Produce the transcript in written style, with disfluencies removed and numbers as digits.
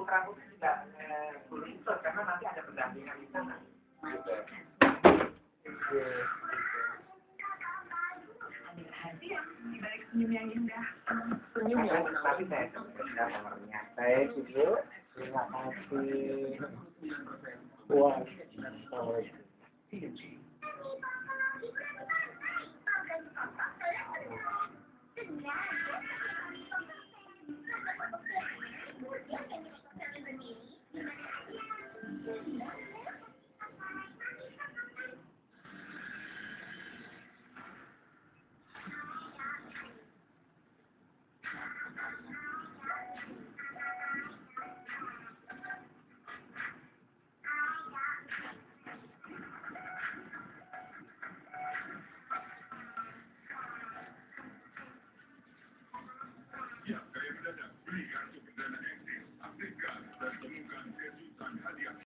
rambutnya tidak full insert karena nanti ada pendampingan di sana. Gitu. Senyum yang indah. Senyum yang tapi saya sudah nomornya. Baik Ibu, terima kasih. Wah,